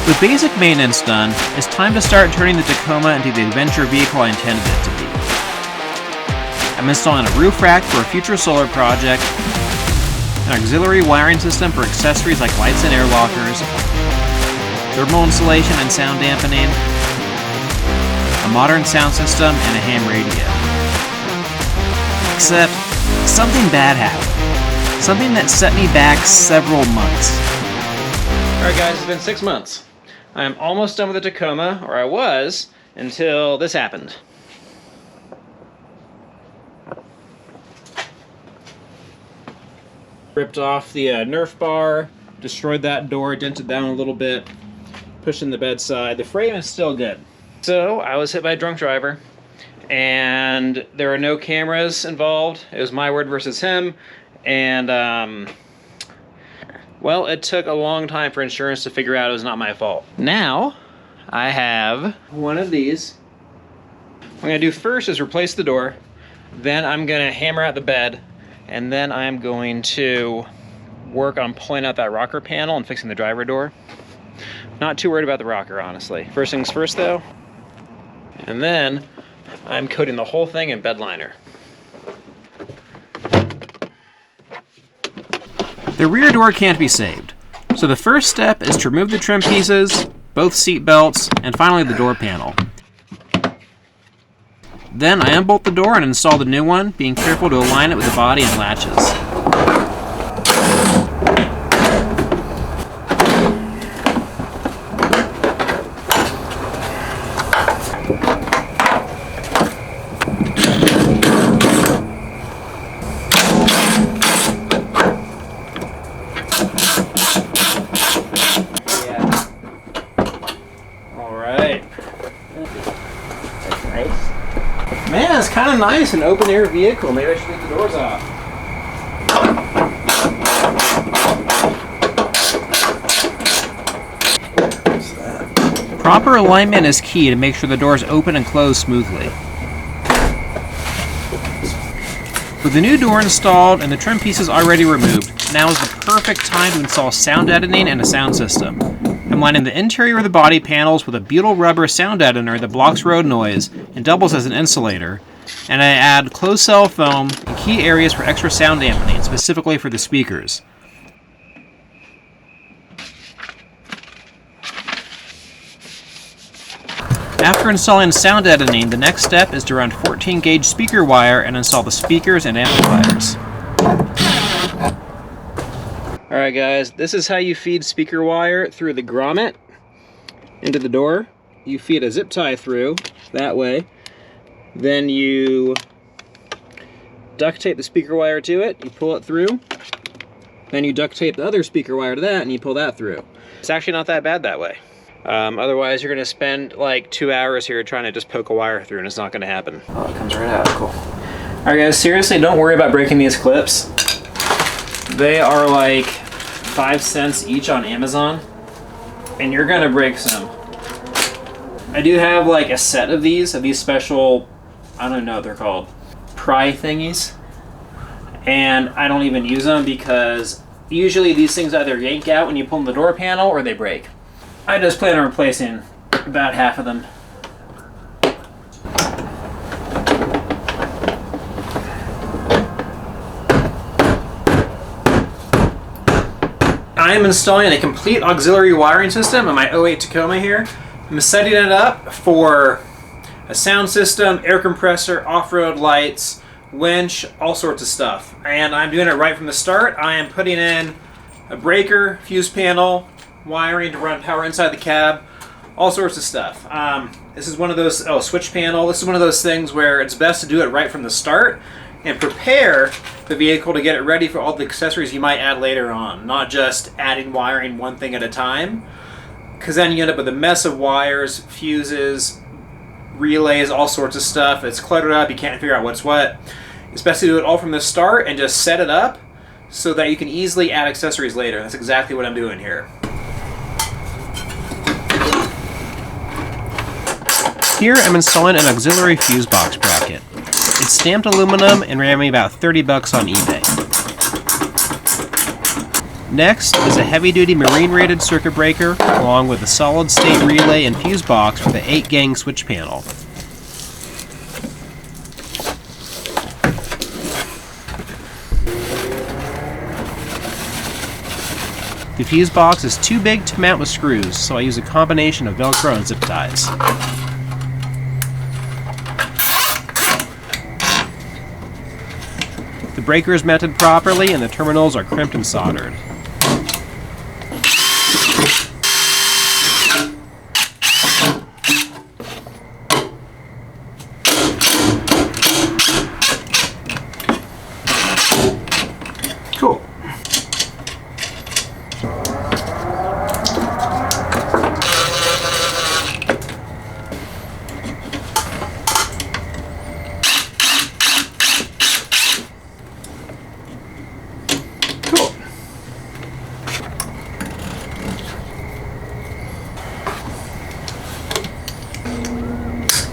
With basic maintenance done, it's time to start turning the Tacoma into the adventure vehicle I intended it to be. I'm installing a roof rack for a future solar project, an auxiliary wiring system for accessories like lights and air lockers, thermal insulation and sound dampening, a modern sound system, and a ham radio. Except, something bad happened. Something that set me back several months. Alright guys, it's been 6 months. I'm almost done with the Tacoma, or I was, until this happened. Ripped off the Nerf bar, destroyed that door, dented down a little bit, pushed in the bedside. The frame is still good. So, I was hit by a drunk driver, and there are no cameras involved. It was my word versus him, and well, it took a long time for insurance to figure out it was not my fault. Now, I have one of these. What I'm gonna do first is replace the door, then I'm gonna hammer out the bed, and then I'm going to work on pulling out that rocker panel and fixing the driver door. Not too worried about the rocker, honestly. First things first though, and then I'm coating the whole thing in bed liner. The rear door can't be saved, so the first step is to remove the trim pieces, both seat belts, and finally the door panel. Then I unbolt the door and install the new one, being careful to align it with the body and latches. Man, it's kind of nice, an open air vehicle. Maybe I should leave the doors off. Proper alignment is key to make sure the doors open and close smoothly. With the new door installed and the trim pieces already removed, now is the perfect time to install sound deadening and a sound system. I'm lining the interior of the body panels with a butyl rubber sound deadener that blocks road noise and doubles as an insulator, and I add closed cell foam in key areas for extra sound dampening, specifically for the speakers. After installing sound deadening, the next step is to run 14 gauge speaker wire and install the speakers and amplifiers. Alright guys, this is how you feed speaker wire through the grommet into the door. You feed a zip tie through, that way. Then you duct tape the speaker wire to it, you pull it through. Then you duct tape the other speaker wire to that and you pull that through. It's actually not that bad that way. Otherwise you're going to spend like 2 hours here trying to just poke a wire through and it's not going to happen. Oh, it comes right out, cool. Alright guys, seriously, don't worry about breaking these clips. They are like 5 cents each on Amazon, and you're gonna break some. I do have like a set of these special, I don't know what they're called, pry thingies, and I don't even use them because usually these things either yank out when you pull the door panel or they break. I just plan on replacing about half of them. I am installing a complete auxiliary wiring system on my 08 Tacoma here. I'm setting it up for a sound system, air compressor, off-road lights, winch, all sorts of stuff. And I'm doing it right from the start. I am putting in a breaker, fuse panel, wiring to run power inside the cab, all sorts of stuff. This is one of those, switch panel. This is one of those things where it's best to do it right from the start and prepare the vehicle to get it ready for all the accessories you might add later on, not just adding wiring one thing at a time, because then you end up with a mess of wires, fuses, relays, all sorts of stuff. It's cluttered up, you can't figure out what's what. It's best to do it all from the start and just set it up so that you can easily add accessories later. That's exactly what I'm doing here. Here I'm installing an auxiliary fuse box bracket. It's stamped aluminum and ran me about $30 on eBay. Next is a heavy-duty marine-rated circuit breaker, along with a solid-state relay and fuse box for the 8-gang switch panel. The fuse box is too big to mount with screws, so I use a combination of Velcro and zip ties. The breaker is mounted properly and the terminals are crimped and soldered. Cool.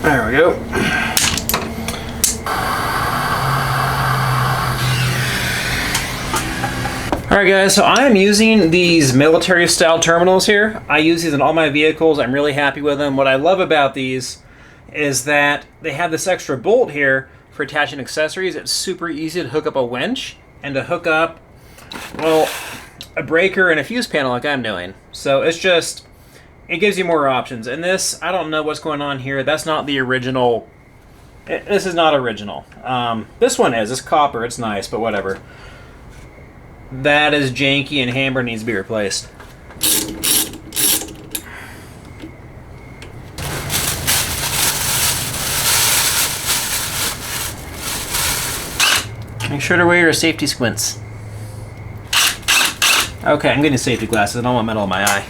There we go. Alright guys, so I am using these military style terminals here. I use these in all my vehicles. I'm really happy with them. What I love about these is that they have this extra bolt here for attaching accessories. It's super easy to hook up a winch and to hook up, well, a breaker and a fuse panel like I'm doing. So it's just, it gives you more options. And this, I don't know what's going on here. That's not the original. This is not original. This one is. It's copper. It's nice, but whatever. That is janky and hammer needs to be replaced. Make sure to wear your safety squints. Okay, I'm getting safety glasses. I don't want metal in my eye.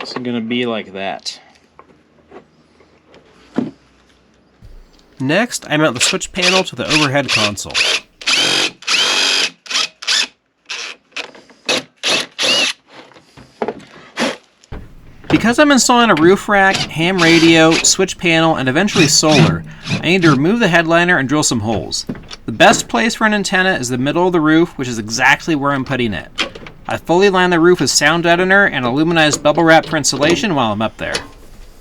It's gonna be like that. Next, I mount the switch panel to the overhead console. Because I'm installing a roof rack, ham radio, switch panel, and eventually solar, I need to remove the headliner and drill some holes. The best place for an antenna is the middle of the roof, which is exactly where I'm putting it. I fully line the roof with sound deadener and aluminized bubble wrap for insulation while I'm up there.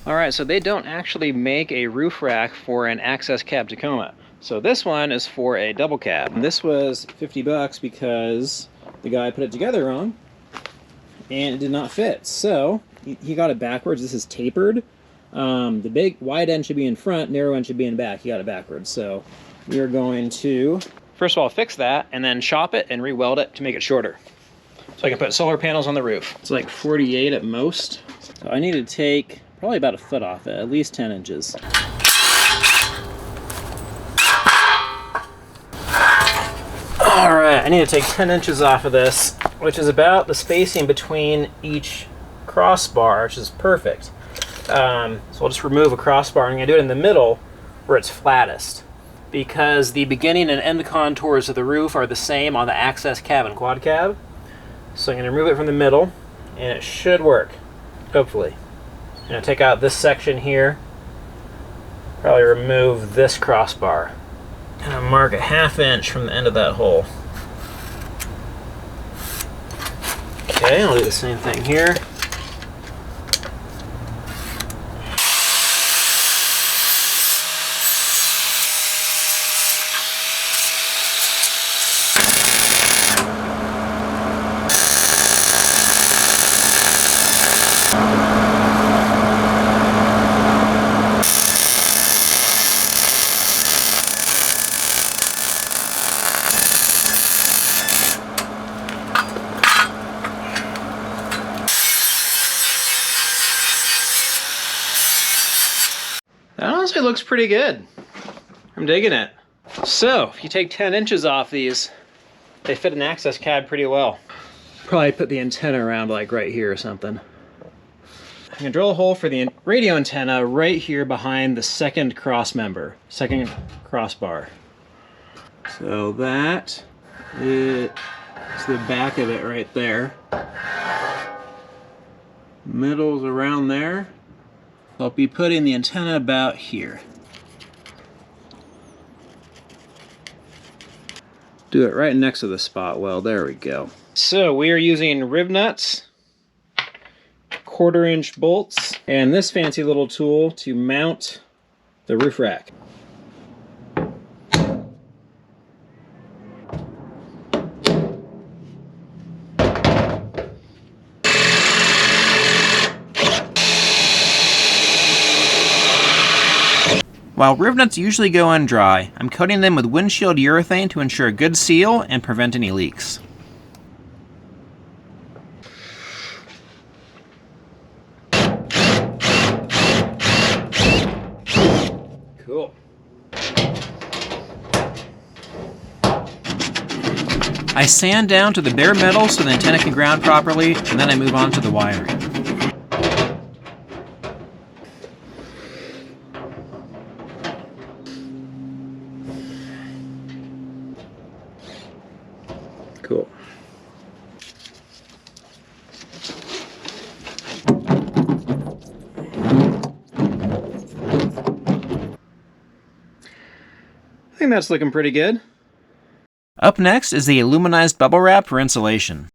Alright, so they don't actually make a roof rack for an access cab Tacoma. So this one is for a double cab. And this was 50 bucks because the guy put it together wrong and it did not fit. So he got it backwards. This is tapered. The big wide end should be in front, narrow end should be in back. He got it backwards. So we are going to, first of all, fix that and then chop it and re-weld it to make it shorter. So I can put solar panels on the roof. It's like 48 at most. So I need to take probably about a foot off it, at least 10 inches. All right, I need to take 10 inches off of this, which is about the spacing between each crossbar, which is perfect. So I'll just remove a crossbar, and I'm gonna do it in the middle where it's flattest, because the beginning and end contours of the roof are the same on the access cab and quad cab. So I'm going to remove it from the middle, and it should work, hopefully. I'm going to take out this section here, probably remove this crossbar, and I'll mark a 1/2 inch from the end of that hole. Okay, I'll do the same thing here. That honestly looks pretty good. I'm digging it. So, if you take 10 inches off these, they fit an access cab pretty well. Probably put the antenna around like right here or something. I'm gonna drill a hole for the radio antenna right here behind the second cross member, second crossbar. So that is the back of it right there. Middle's around there. I'll be putting the antenna about here. Do it right next to the spot weld. There we go. So we are using rib nuts, 1/4-inch bolts, and this fancy little tool to mount the roof rack. While rib nuts usually go on dry, I'm coating them with windshield urethane to ensure a good seal and prevent any leaks. Cool. I sand down to the bare metal so the antenna can ground properly, and then I move on to the wiring. Cool. I think that's looking pretty good. Up next is the aluminized bubble wrap for insulation.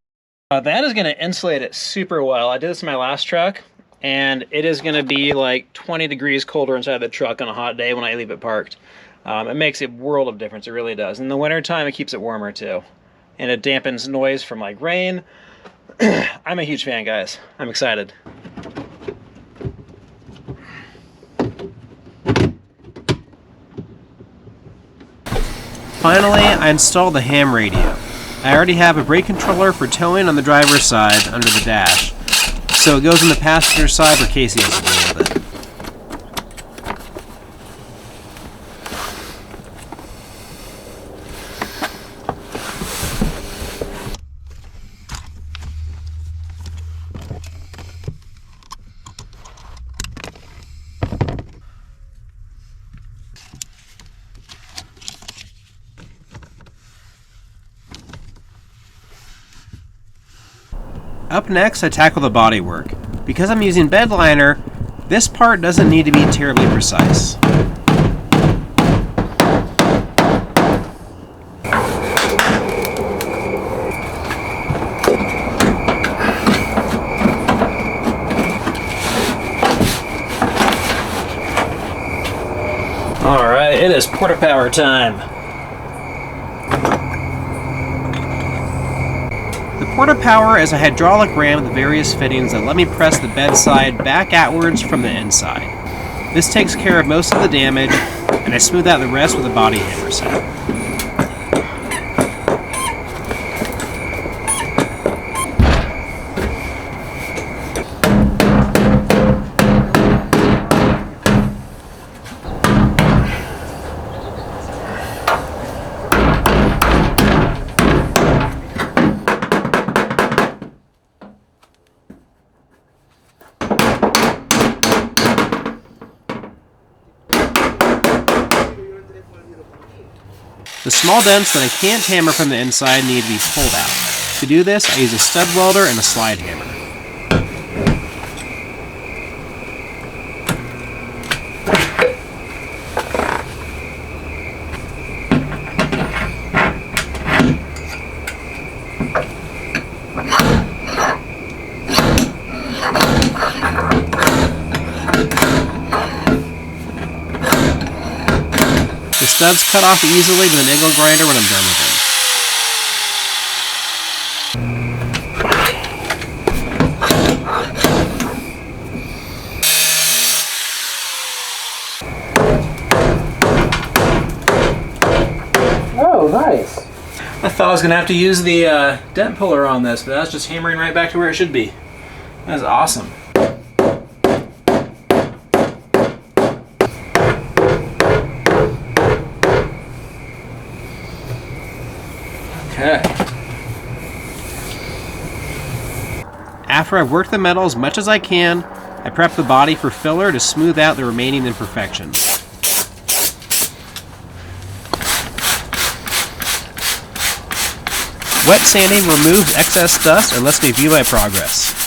That is going to insulate it super well. I did this in my last truck, and it is going to be like 20 degrees colder inside the truck on a hot day when I leave it parked. It makes a world of difference, it really does. In the wintertime, it keeps it warmer too. And it dampens noise from like rain. I'm a huge fan, guys. I'm excited. Finally, I installed the ham radio. I already have a brake controller for towing on the driver's side under the dash, so it goes on the passenger side where Casey has to deal with it. Up next, I tackle the bodywork. Because I'm using bed liner, this part doesn't need to be terribly precise. Alright, it is porta power time. The porta power is a hydraulic ram with various fittings that let me press the bedside back outwards from the inside. This takes care of most of the damage, and I smooth out the rest with a body hammer set. The small dents that I can't hammer from the inside need to be pulled out. To do this, I use a stud welder and a slide hammer. The studs cut off easily with an angle grinder when I'm done with them. Oh, nice. I thought I was going to have to use the dent puller on this, but that's just hammering right back to where it should be. That's awesome. After I've worked the metal as much as I can, I prep the body for filler to smooth out the remaining imperfections. Wet sanding removes excess dust and lets me view my progress.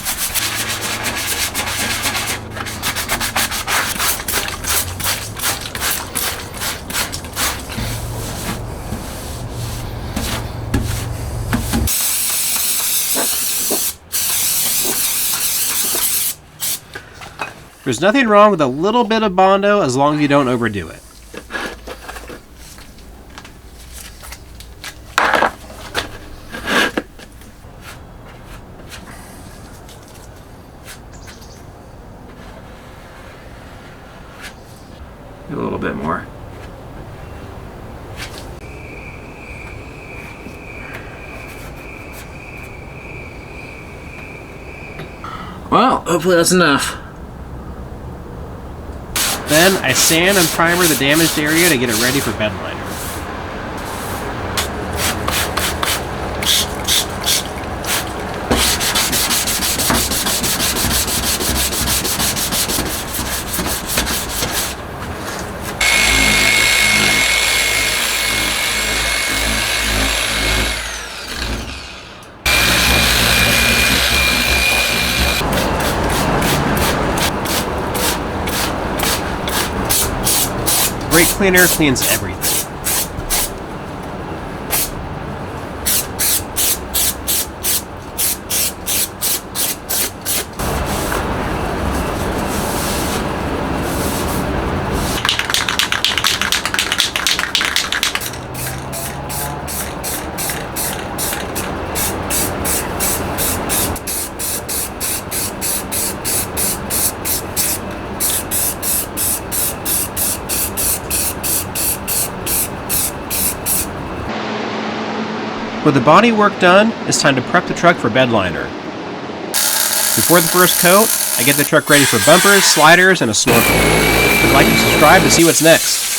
There's nothing wrong with a little bit of Bondo as long as you don't overdo it. A little bit more. Well, hopefully that's enough. Then I sand and primer the damaged area to get it ready for bed liner. Brake cleaner cleans everything. With the body work done, it's time to prep the truck for bed liner. Before the first coat, I get the truck ready for bumpers, sliders, and a snorkel. If you'd like to subscribe to see what's next.